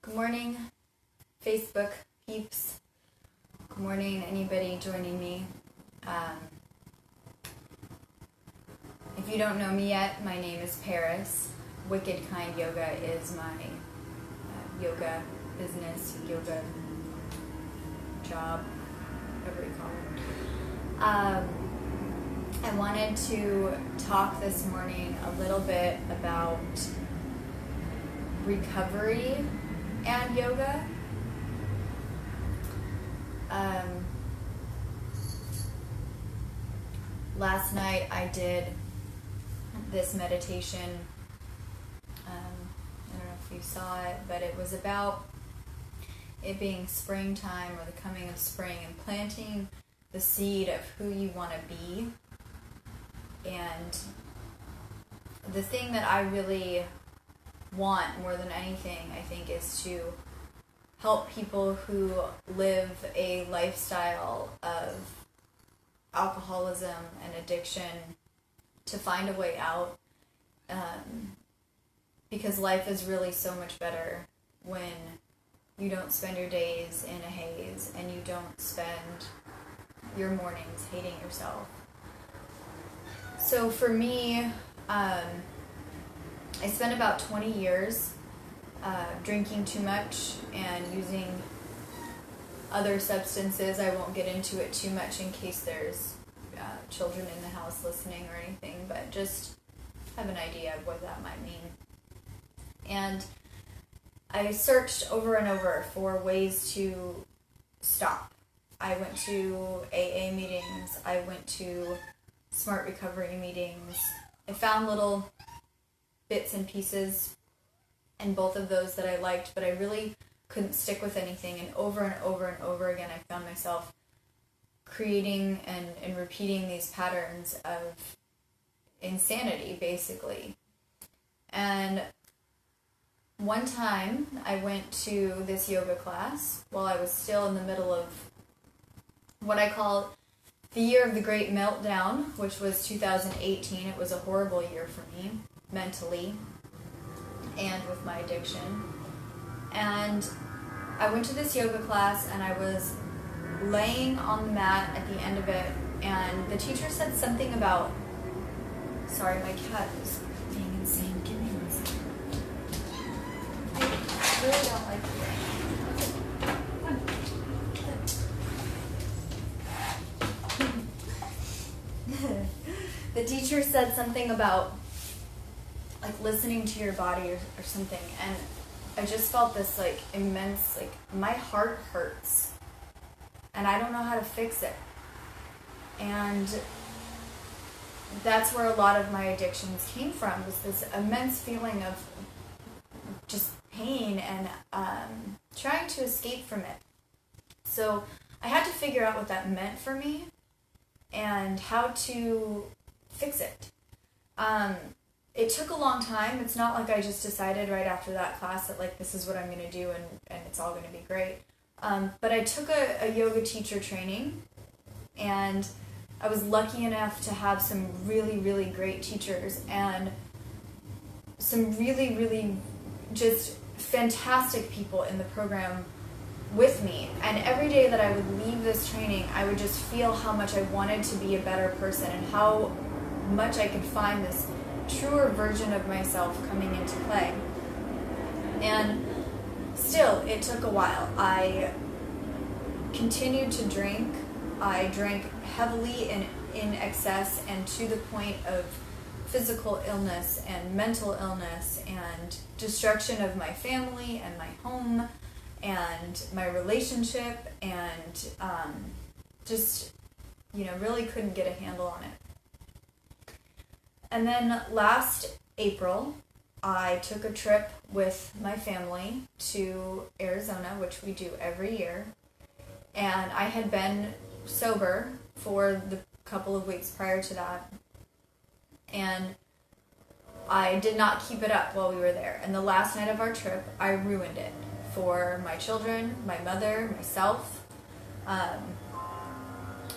Good morning, Facebook peeps. Good morning, anybody joining me. If you don't know me yet, my name is Paris. Wicked Kind Yoga is my yoga business, yoga job, whatever you call it. I wanted to talk this morning a little bit about recovery and yoga. Last night I did this meditation. I don't know if you saw it, but it was about it being springtime or the coming of spring and planting the seed of who you want to be. And the thing that I really want more than anything, I think, is to help people who live a lifestyle of alcoholism and addiction to find a way out, because life is really so much better when you don't spend your days in a haze and you don't spend your mornings hating yourself. So for me, I spent about 20 years drinking too much and using other substances. I won't get into it too much in case there's children in the house listening or anything, but just have an idea of what that might mean. And I searched over and over for ways to stop. I went to AA meetings. I went to Smart Recovery meetings. I found little bits and pieces in both of those that I liked, but I really couldn't stick with anything. And over and over and over again, I found myself creating and repeating these patterns of insanity, basically. And one time I went to this yoga class while I was still in the middle of what I call the year of the great meltdown, which was 2018. It was a horrible year for me, mentally and with my addiction. And I went to this yoga class and I was laying on the mat at the end of it, and the teacher said something about, sorry, my cat is being insane. Give me 1 second. I really don't like it. The teacher said something about like listening to your body or something, and I just felt this like immense, like my heart hurts and I don't know how to fix it. And that's where a lot of my addictions came from, was this immense feeling of just pain and trying to escape from it. So I had to figure out what that meant for me and how to fix it. It took a long time. It's not like I just decided right after that class that like this is what I'm going to do and it's all going to be great. But I took a yoga teacher training, and I was lucky enough to have some really, really great teachers and some really, really just fantastic people in the program with me. And every day that I would leave this training, I would just feel how much I wanted to be a better person and how much I could find this truer version of myself coming into play. And still, it took a while. I continued to drink. I drank heavily and in excess and to the point of physical illness and mental illness and destruction of my family and my home and my relationship, and just, really couldn't get a handle on it. And then last April, I took a trip with my family to Arizona, which we do every year. And I had been sober for the couple of weeks prior to that. And I did not keep it up while we were there. And the last night of our trip, I ruined it for my children, my mother, myself.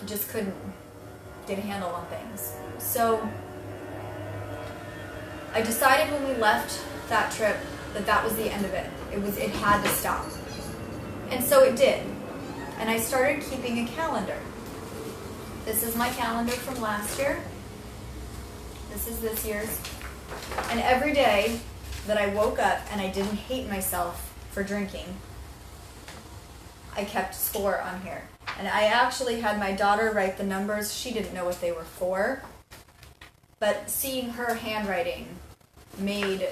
Just couldn't get a handle on things. So I decided when we left that trip that was the end of it. It had to stop. And so it did. And I started keeping a calendar. This is my calendar from last year. This is this year's. And every day that I woke up and I didn't hate myself for drinking, I kept score on here. And I actually had my daughter write the numbers. She didn't know what they were for. But seeing her handwriting made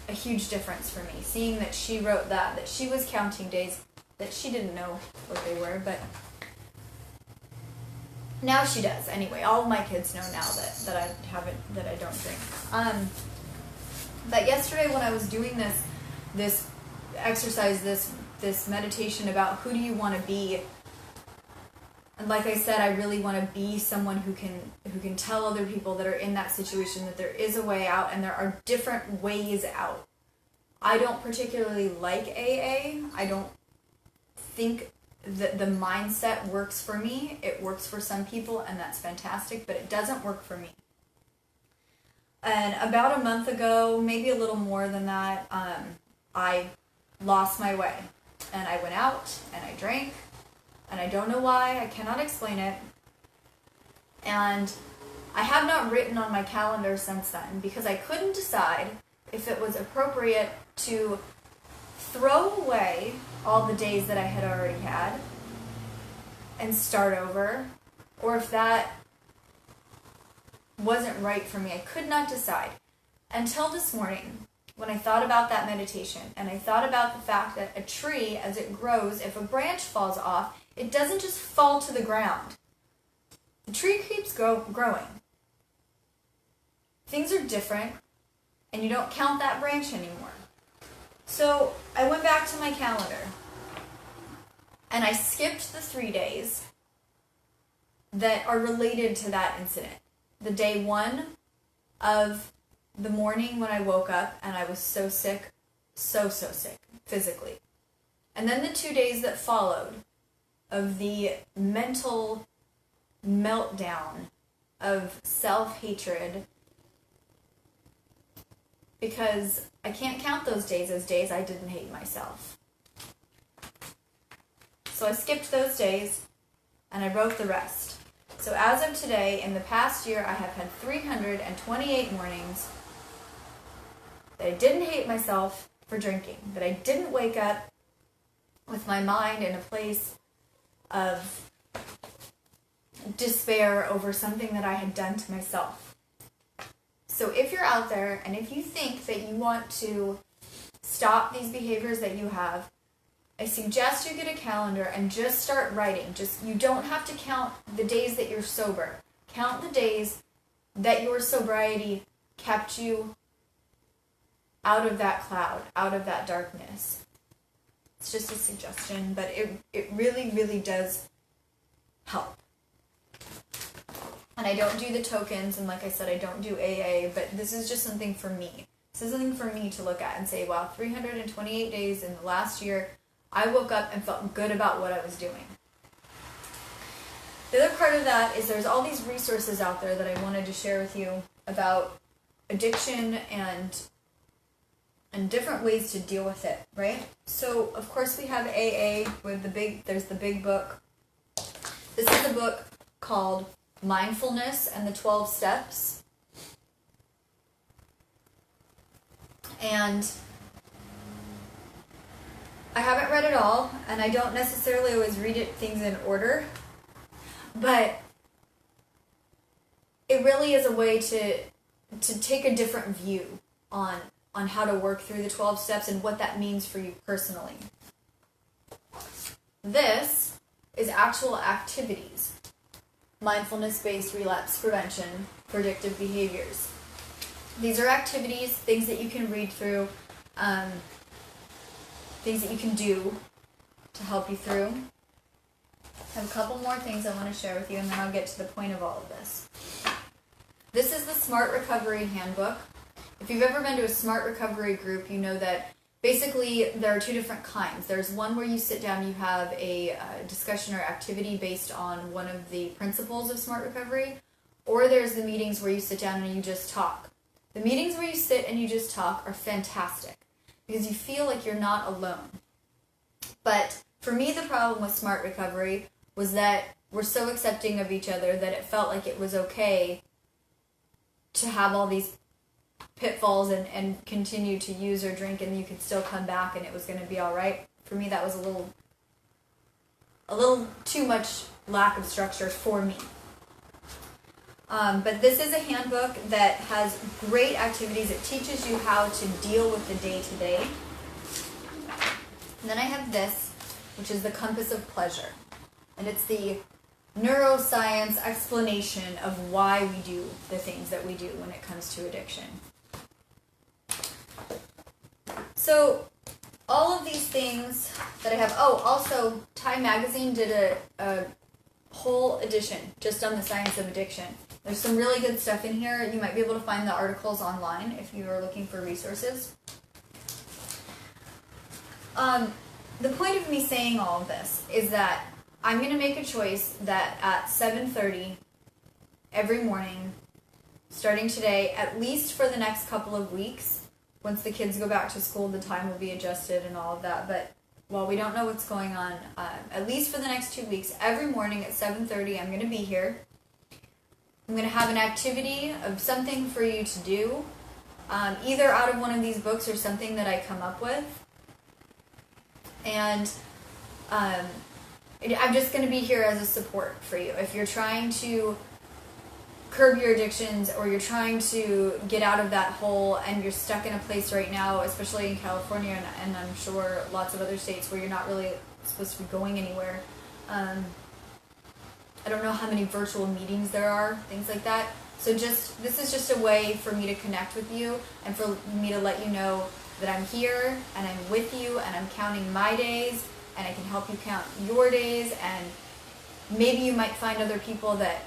a huge difference for me. Seeing that she wrote that she was counting days that she didn't know what they were, but now she does. Anyway, all of my kids know now that I don't drink. But yesterday when I was doing this exercise, this meditation about who do you want to be, and like I said, I really want to be someone who can tell other people that are in that situation that there is a way out and there are different ways out. I don't particularly like AA. I don't think that the mindset works for me. It works for some people, and that's fantastic, but it doesn't work for me. And about a month ago, maybe a little more than that, I lost my way. And I went out, and I drank, and I don't know why. I cannot explain it. And I have not written on my calendar since then, because I couldn't decide if it was appropriate to throw away all the days that I had already had and start over, or if that wasn't right for me. I could not decide until this morning when I thought about that meditation, and I thought about the fact that a tree, as it grows, if a branch falls off, it doesn't just fall to the ground. The tree keeps growing. Things are different, and you don't count that branch anymore. So I went back to my calendar, and I skipped the 3 days that are related to that incident. The day 1 of the morning when I woke up and I was so sick, so sick, physically. And then the 2 days that followed of the mental meltdown of self-hatred, because I can't count those days as days I didn't hate myself. So I skipped those days, and I wrote the rest. So as of today, in the past year, I have had 328 mornings that I didn't hate myself for drinking, that I didn't wake up with my mind in a place of despair over something that I had done to myself. So if you're out there and if you think that you want to stop these behaviors that you have, I suggest you get a calendar and just start writing. You don't have to count the days that you're sober. Count the days that your sobriety kept you out of that cloud, out of that darkness. It's just a suggestion, but it really, really does help. And I don't do the tokens, and like I said, I don't do AA, but this is just something for me. This is something for me to look at and say, wow, 328 days in the last year, I woke up and felt good about what I was doing. The other part of that is there's all these resources out there that I wanted to share with you about addiction and different ways to deal with it, right? So, of course, we have AA with there's the big book. This is a book called Mindfulness and the 12 Steps. And I haven't read it all, and I don't necessarily always read things in order, but it really is a way to take a different view on how to work through the 12 steps and what that means for you personally. This is actual activities. Mindfulness-based relapse prevention for addictive behaviors. These are activities, things that you can read through, things that you can do to help you through. I have a couple more things I want to share with you, and then I'll get to the point of all of this. This is the Smart Recovery Handbook. If you've ever been to a Smart Recovery group, you know that basically there are two different kinds. There's one where you sit down, you have a discussion or activity based on one of the principles of Smart Recovery, or there's the meetings where you sit down and you just talk. The meetings where you sit and you just talk are fantastic because you feel like you're not alone. But for me, the problem with Smart Recovery was that we're so accepting of each other that it felt like it was okay to have all these pitfalls and continue to use or drink, and you could still come back and it was going to be all right. For me, that was a little too much lack of structure for me. But this is a handbook that has great activities. It teaches you how to deal with the day-to-day. And then I have this, which is the Compass of Pleasure. And it's the neuroscience explanation of why we do the things that we do when it comes to addiction. So all of these things that I have, also Time Magazine did a whole edition just on the science of addiction. There's some really good stuff in here. You might be able to find the articles online if you are looking for resources. The point of me saying all of this is that I'm going to make a choice that at 7:30 every morning, starting today, at least for the next couple of weeks, once the kids go back to school, the time will be adjusted and all of that. But while we don't know what's going on, at least for the next 2 weeks, every morning at 7:30, I'm going to be here. I'm going to have an activity of something for you to do, either out of one of these books or something that I come up with. And I'm just going to be here as a support for you. If you're trying to curb your addictions or you're trying to get out of that hole and you're stuck in a place right now, especially in California and I'm sure lots of other states where you're not really supposed to be going anywhere. I don't know how many virtual meetings there are, things like that. So this is just a way for me to connect with you and for me to let you know that I'm here and I'm with you and I'm counting my days and I can help you count your days, and maybe you might find other people that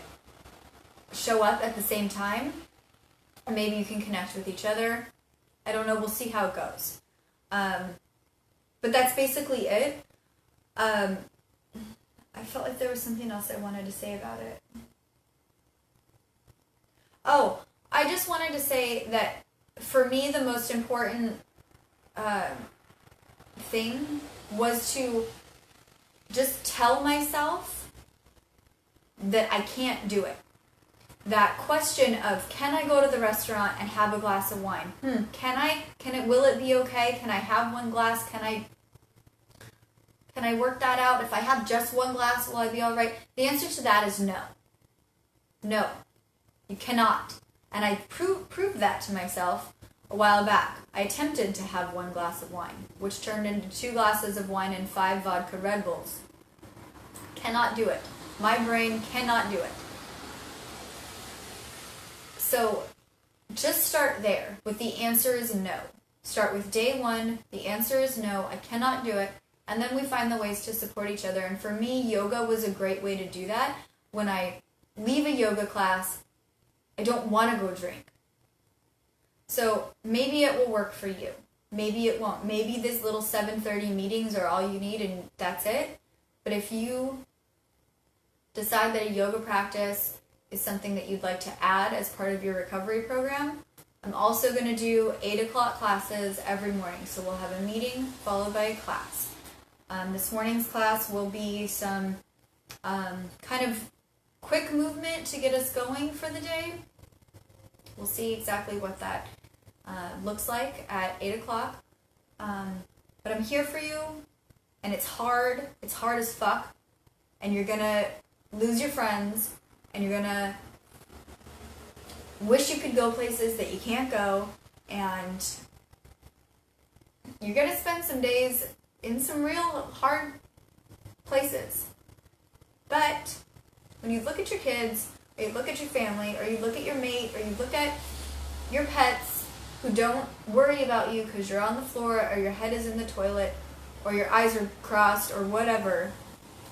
show up at the same time, or maybe you can connect with each other. I don't know, we'll see how it goes. But that's basically it. I felt like there was something else I wanted to say about it. Oh, I just wanted to say that for me the most important thing was to just tell myself that I can't do it. That question of, can I go to the restaurant and have a glass of wine? Will it be okay? Can I have one glass? Can I work that out? If I have just one glass, will I be all right? The answer to that is no. No, you cannot. And I proved that to myself a while back. I attempted to have one glass of wine, which turned into 2 glasses of wine and 5 vodka Red Bulls. Cannot do it. My brain cannot do it. So just start there with the answer is no. Start with day 1, the answer is no, I cannot do it, and then we find the ways to support each other. And for me, yoga was a great way to do that. When I leave a yoga class, I don't want to go drink. So maybe it will work for you. Maybe it won't. Maybe these little 7:30 meetings are all you need and that's it. But if you decide that a yoga practice is something that you'd like to add as part of your recovery program, I'm also going to do 8 o'clock classes every morning. So we'll have a meeting followed by a class. This morning's class will be some kind of quick movement to get us going for the day. We'll see exactly what that looks like at 8 o'clock. But I'm here for you, and it's hard. It's hard as fuck. And you're going to lose your friends, and you're going to wish you could go places that you can't go, and you're going to spend some days in some real hard places. But when you look at your kids, or you look at your family, or you look at your mate, or you look at your pets who don't worry about you because you're on the floor, or your head is in the toilet, or your eyes are crossed, or whatever,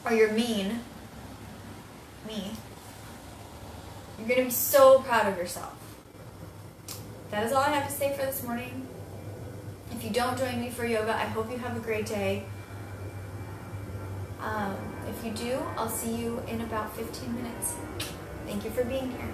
or you're me, you're going to be so proud of yourself. That is all I have to say for this morning. If you don't join me for yoga, I hope you have a great day. If you do, I'll see you in about 15 minutes. Thank you for being here.